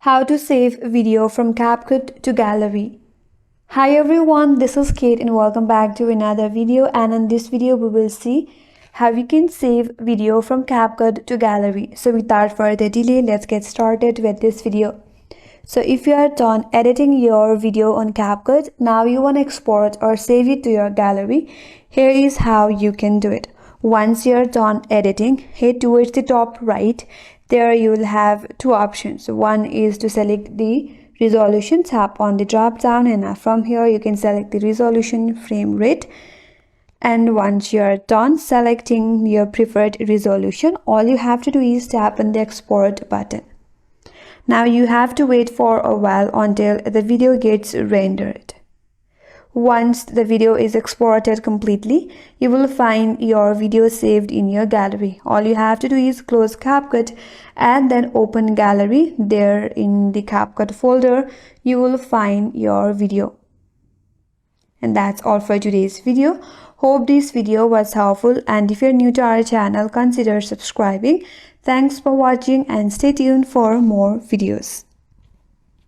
How to save video from CapCut to gallery. Hi everyone, this is Kate and welcome back to another video, and in this video we will see how you can save video from CapCut to gallery. So without further delay, let's get started with this video. So if you are done editing your video on CapCut, now you want to export or save it to your gallery. Here is how you can do it. Once you're done editing, head towards the top right. There you will have two options. One is to select the resolution. Tap on the drop down, and from here you can select the resolution frame rate. And once you're done selecting your preferred resolution, all you have to do is tap on the export button. Now you have to wait for a while until the video gets rendered. Once the video is exported completely, you will find your video saved in your gallery. All you have to do is close CapCut and then open gallery. There in the CapCut folder, you will find your video. And that's all for today's video. Hope this video was helpful, and if you're new to our channel, consider subscribing. Thanks for watching and stay tuned for more videos.